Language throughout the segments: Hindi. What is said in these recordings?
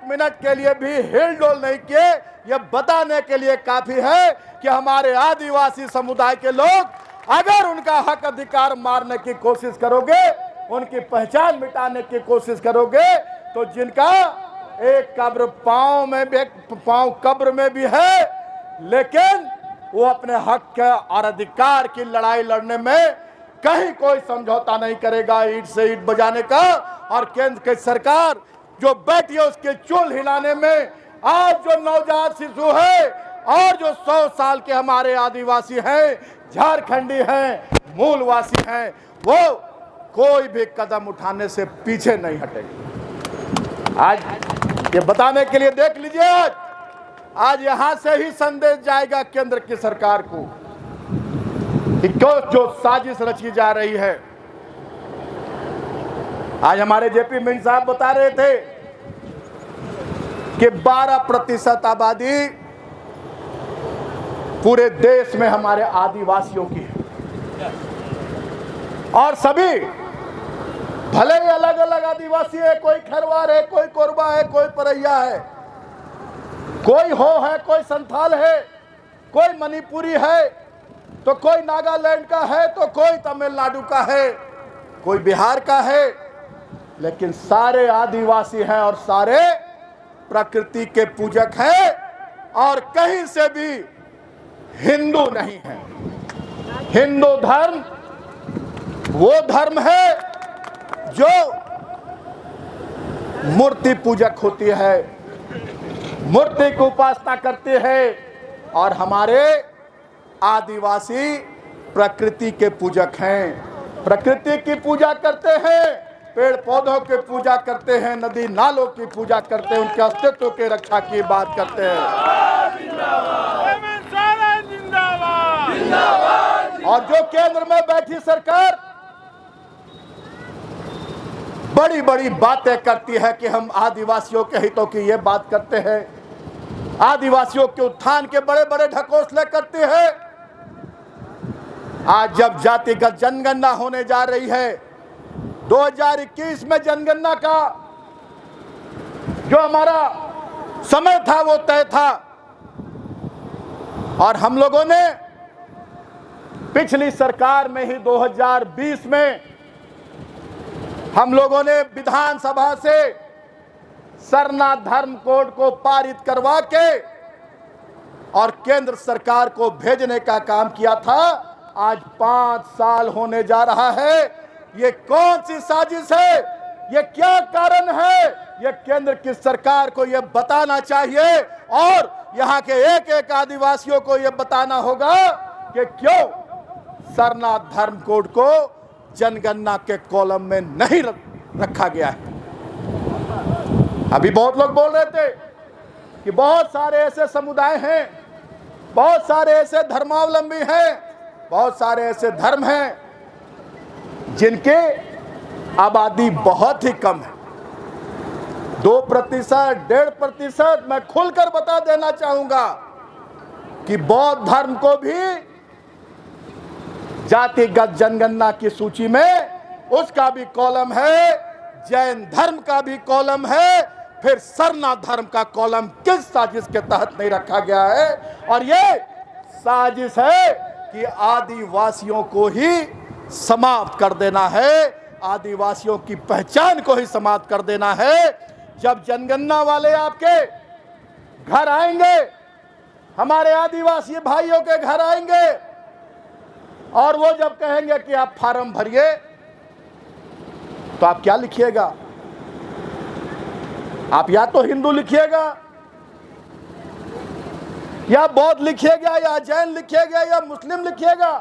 मिनट के लिए भी हिल डोल नहीं किए। यह बताने के लिए काफी है कि हमारे आदिवासी समुदाय के लोग अगर उनका हक अधिकार मारने की कोशिश करोगे, उनकी पहचान मिटाने की कोशिश करोगे, तो जिनका एक कब्र पांव कब्र में भी है, लेकिन वो अपने हक और अधिकार की लड़ाई लड़ने में कहीं कोई समझौता नहीं करेगा ईंट से ईंट बजाने का। और केंद्र की सरकार जो बैठी है उसके चूल हिलाने में आज जो नवजात शिशु है और जो 100 साल के हमारे आदिवासी हैं, झारखंडी हैं, मूलवासी हैं, वो कोई भी कदम उठाने से पीछे नहीं हटेंगे। आज ये बताने के लिए देख लीजिए, आज यहां से ही संदेश जाएगा केंद्र की सरकार को कि जो साजिश रची जा रही है। आज हमारे जेपी मिंज साहब बता रहे थे कि 12% आबादी पूरे देश में हमारे आदिवासियों की है और सभी भले ही अलग अलग आदिवासी है, कोई खरवार है, कोई कोरबा है, कोई परैया है, कोई हो है, कोई संथाल है, कोई मणिपुरी है, तो कोई नागालैंड का है, तो कोई तमिलनाडु का है, कोई बिहार का है, लेकिन सारे आदिवासी हैं और सारे प्रकृति के पूजक हैं और कहीं से भी हिंदू नहीं है। हिंदू धर्म वो धर्म है जो मूर्ति पूजक होती है, मूर्ति की उपासना करते हैं, और हमारे आदिवासी प्रकृति के पूजक हैं। प्रकृति की पूजा करते हैं, पेड़ पौधों की पूजा करते हैं, नदी नालों की पूजा करते हैं, उनके अस्तित्व की रक्षा की बात करते हैं। और जो केंद्र में बैठी सरकार बड़ी बड़ी बातें करती है कि हम आदिवासियों के हितों की ये बात करते हैं, आदिवासियों के उत्थान के बड़े बड़े ढकोसले करती है। आज जब जातिगत जनगणना होने जा रही है, 2021 में जनगणना का जो हमारा समय था वो तय था, और हम लोगों ने पिछली सरकार में ही 2020 में हम लोगों ने विधानसभा से सरना धर्म कोड को पारित करवा के और केंद्र सरकार को भेजने का काम किया था। आज 5 साल होने जा रहा है। ये कौन सी साजिश है, ये क्या कारण है, ये केंद्र की सरकार को ये बताना चाहिए और यहाँ के एक एक आदिवासियों को ये बताना होगा कि क्यों सरना धर्म कोड को जनगणना के कॉलम में नहीं रखा गया है। अभी बहुत लोग बोल रहे थे कि बहुत सारे ऐसे समुदाय हैं, बहुत सारे ऐसे धर्मावलंबी हैं, बहुत सारे ऐसे धर्म हैं जिनकी आबादी बहुत ही कम है, 2%, 1.5%। मैं खुलकर बता देना चाहूंगा कि बौद्ध धर्म को भी जातिगत जनगणना की सूची में उसका भी कॉलम है, जैन धर्म का भी कॉलम है, फिर सरना धर्म का कॉलम किस साजिश के तहत नहीं रखा गया है? और ये साजिश है कि आदिवासियों को ही समाप्त कर देना है, आदिवासियों की पहचान को ही समाप्त कर देना है। जब जनगणना वाले आपके घर आएंगे, हमारे आदिवासी भाइयों के घर आएंगे, और वो जब कहेंगे कि आप फार्म भरिए, तो आप क्या लिखिएगा? आप या तो हिंदू लिखिएगा, या बौद्ध लिखिएगा, या जैन लिखिएगा, या मुस्लिम लिखिएगा।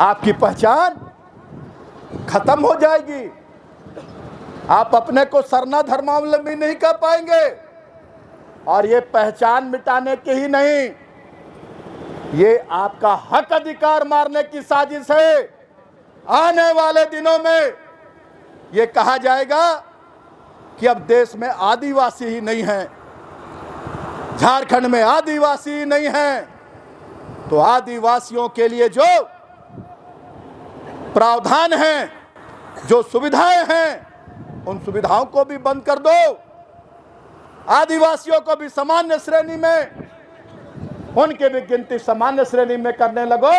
आपकी पहचान खत्म हो जाएगी। आप अपने को सरना धर्मावलंबी नहीं कर पाएंगे। और ये पहचान मिटाने के ही नहीं, ये आपका हक अधिकार मारने की साजिश है। आने वाले दिनों में ये कहा जाएगा कि अब देश में आदिवासी ही नहीं है, झारखंड में आदिवासी ही नहीं है, तो आदिवासियों के लिए जो प्रावधान हैं, जो सुविधाएं हैं, उन सुविधाओं को भी बंद कर दो। आदिवासियों को भी सामान्य श्रेणी में, उनकी भी गिनती सामान्य श्रेणी में करने लगो,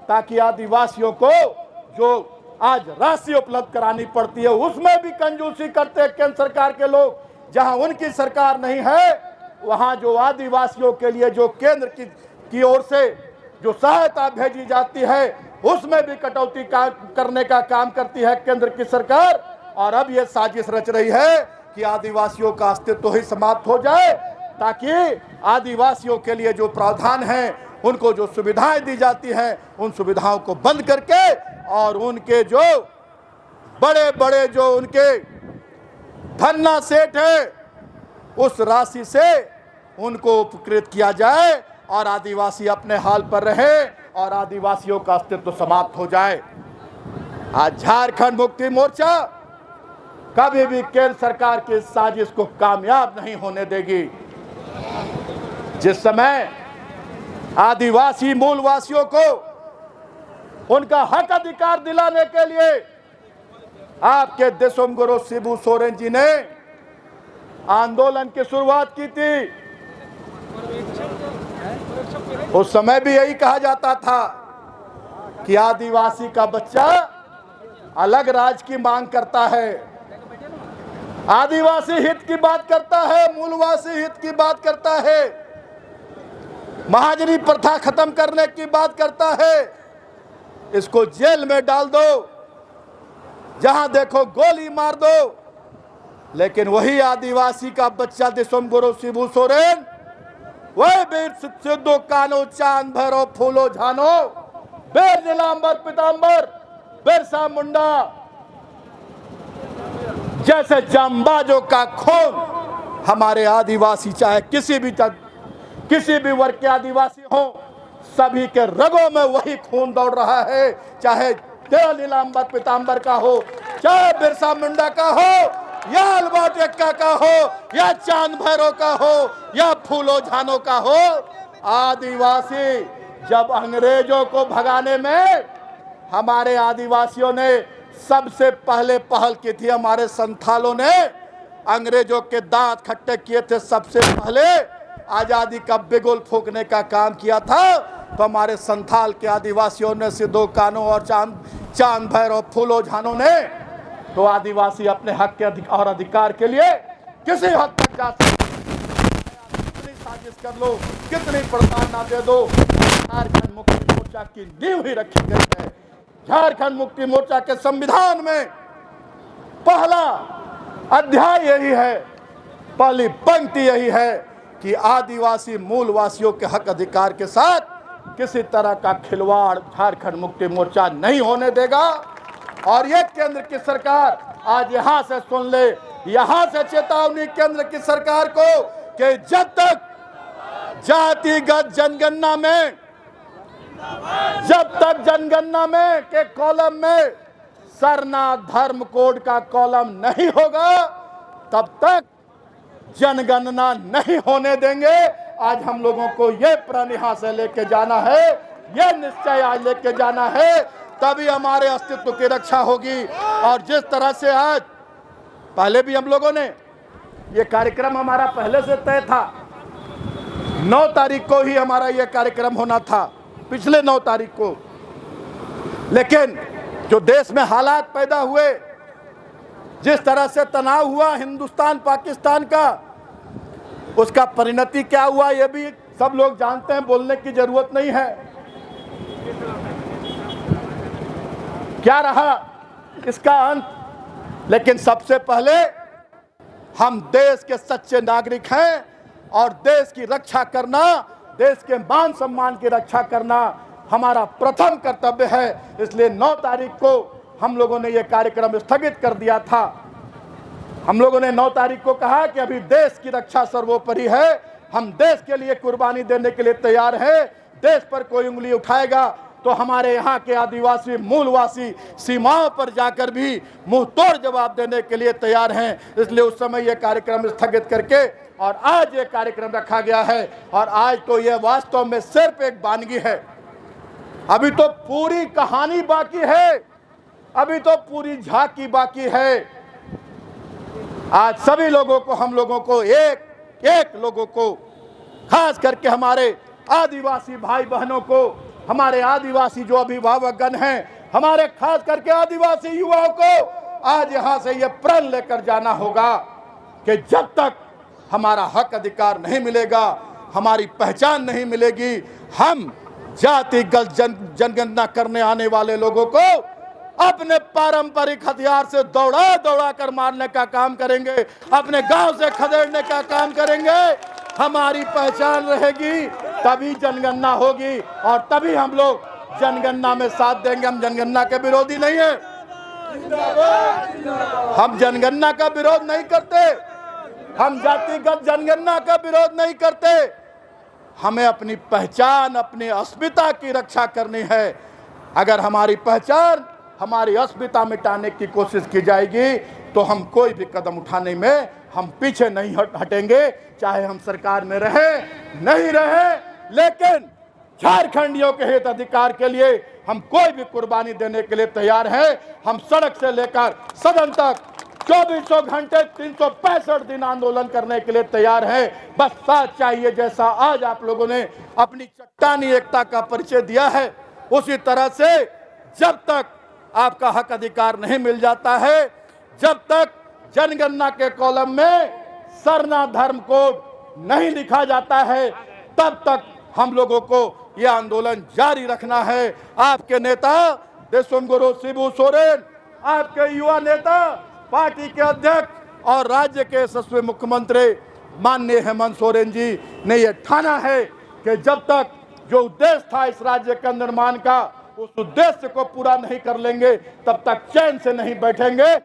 ताकि आदिवासियों को जो आज राशि उपलब्ध करानी पड़ती है उसमें भी कंजूसी करते हैं केंद्र सरकार के लोग। जहां उनकी सरकार नहीं है वहां जो आदिवासियों के लिए जो केंद्र की ओर से जो सहायता भेजी जाती है उसमें भी कटौती करने का काम करती है केंद्र की सरकार। और अब यह साजिश रच रही है कि आदिवासियों का अस्तित्व ही समाप्त हो जाए, ताकि आदिवासियों के लिए जो प्रावधान है, उनको जो सुविधाएं दी जाती हैं, उन सुविधाओं को बंद करके और उनके जो बड़े बड़े जो उनके धन्ना सेठ है उस राशि से उनको उपकृत किया जाए और आदिवासी अपने हाल पर रहे और आदिवासियों का अस्तित्व समाप्त हो जाए। आज झारखंड मुक्ति मोर्चा कभी भी केंद्र सरकार की साजिश को कामयाब नहीं होने देगी। जिस समय आदिवासी मूलवासियों को उनका हक अधिकार दिलाने के लिए आपके देशों गुरु शिबू सोरेन जी ने आंदोलन की शुरुआत की थी, उस समय भी यही कहा जाता था कि आदिवासी का बच्चा अलग राज्य की मांग करता है, आदिवासी हित की बात करता है, मूलवासी हित की बात करता है, महाजनी प्रथा खत्म करने की बात करता है, इसको जेल में डाल दो, जहां देखो गोली मार दो। लेकिन वही आदिवासी का बच्चा दिसोम गुरु शिबू सोरेन, वही बीर सिद्धू कान्हू चांद भैरव फूलो झानो, बीर नीलांबर पीतांबर बिरसा मुंडा जैसे जांबाजों का खून हमारे आदिवासी, चाहे किसी भी वर्ग के आदिवासी हो, सभी के रगों में वही खून दौड़ रहा है, चाहे नीलांबर पीतांबर का हो, चाहे बिरसा मुंडा का हो, या अल्बर्ट एक्का का हो, या चांद भैरव का हो, या फूलो झानो का हो। आदिवासी जब अंग्रेजों को भगाने में हमारे आदिवासियों ने सबसे पहले पहल की थी, हमारे संथालों ने अंग्रेजों के दांत खट्टे किए थे, सबसे पहले आजादी का बिगुल फूंकने का काम किया था, तो हमारे संथाल के आदिवासियों ने सिद्धू कान्हू और चांद भैरव फूलो झानो ने तो आदिवासी अपने हक के और अधिकार के लिए किसी हद तक जा सकते, कितनी साजिश कर लो, कितनी प्रताड़ना दे दो, झारखंड मुक्ति मोर्चा की नींव ही रखी गई है। झारखंड मुक्ति मोर्चा के संविधान में पहला अध्याय यही है, पहली पंक्ति यही है कि आदिवासी मूलवासियों के हक अधिकार के साथ किसी तरह का खिलवाड़ झारखंड मुक्ति मोर्चा नहीं होने देगा। और ये केंद्र की सरकार आज यहां से सुन ले, यहां से चेतावनी केंद्र की सरकार को कि जब तक जातिगत जनगणना में के कॉलम में सरना धर्म कोड का कॉलम नहीं होगा, तब तक जनगणना नहीं होने देंगे। आज हम लोगों को ये प्रण यहां से लेके जाना है, ये निश्चय आज लेके जाना है, तभी हमारे अस्तित्व की रक्षा होगी। और जिस तरह से आज पहले भी हम लोगों ने ये कार्यक्रम हमारा पहले से तय था, 9 तारीख को ही हमारा ये कार्यक्रम होना था, पिछले 9 तारीख को, लेकिन जो देश में हालात पैदा हुए, जिस तरह से तनाव हुआ हिंदुस्तान पाकिस्तान का, उसका परिणति क्या हुआ ये भी सब लोग जानते हैं, बोलने की जरूरत नहीं है। क्या रहा इसका अंत? लेकिन सबसे पहले हम देश के सच्चे नागरिक हैं और देश की रक्षा करना, देश के मान सम्मान की रक्षा करना हमारा प्रथम कर्तव्य है। इसलिए 9 तारीख को हम लोगों ने यह कार्यक्रम स्थगित कर दिया था। हम लोगों ने 9 तारीख को कहा कि अभी देश की रक्षा सर्वोपरि है, हम देश के लिए कुर्बानी देने के लिए तैयार हैं। देश पर कोई उंगली उठाएगा तो हमारे यहाँ के आदिवासी मूलवासी सीमाओं पर जाकर भी मुंह तोड़ जवाब देने के लिए तैयार हैं। इसलिए उस समय यह कार्यक्रम स्थगित करके और आज ये कार्यक्रम रखा गया है। और आज तो यह वास्तव में सिर्फ एक वानगी है, अभी तो पूरी कहानी बाकी है, अभी तो पूरी झांकी बाकी है। आज सभी लोगों को, हम लोगों को, एक एक लोगों को, खास करके हमारे आदिवासी भाई बहनों को, हमारे आदिवासी जो अभिभावकगण हैं, हमारे खास करके आदिवासी युवाओं को आज यहां से ये प्रण लेकर जाना होगा कि जब तक हमारा हक अधिकार नहीं मिलेगा, हमारी पहचान नहीं मिलेगी, हम जातिगत जनगणना करने आने वाले लोगों को अपने पारंपरिक हथियार से दौड़ा दौड़ा कर मारने का काम करेंगे, अपने गांव से खदेड़ने का काम करेंगे। हमारी पहचान रहेगी तभी जनगणना होगी और तभी हम लोग जनगणना में साथ देंगे। हम जनगणना के विरोधी नहीं है, हम जनगणना का विरोध नहीं करते, हम जातिगत जनगणना का विरोध नहीं करते। हमें अपनी पहचान, अपनी अस्मिता की रक्षा करनी है। अगर हमारी पहचान, हमारी अस्मिता मिटाने की कोशिश की जाएगी तो हम कोई भी कदम उठाने में हम पीछे नहीं हटेंगे, चाहे हम सरकार में रहे नहीं रहे। लेकिन झारखंडियों के हित अधिकार के लिए हम कोई भी कुर्बानी देने के लिए तैयार हैं। हम सड़क से लेकर सदन तक 2400 घंटे 365 दिन आंदोलन करने के लिए तैयार है। बस साथ चाहिए। जैसा आज आप लोगों ने अपनी चट्टानी एकता का परिचय दिया है, उसी तरह से जब तक आपका हक अधिकार नहीं मिल जाता है, जब तक जनगणना के कॉलम में सरना धर्म कोड नहीं लिखा जाता है, तब तक हम लोगों को यह आंदोलन जारी रखना है। आपके नेता देशुमगुरु शिबू सोरेन, आपके युवा नेता, पार्टी के अध्यक्ष और राज्य के यशस्वी मुख्यमंत्री माननीय हेमंत सोरेन जी ने यह ठाना है कि जब तक जो उद्देश्य था इस राज्य के निर्माण का, उस उद्देश्य को पूरा नहीं कर लेंगे, तब तक चैन से नहीं बैठेंगे।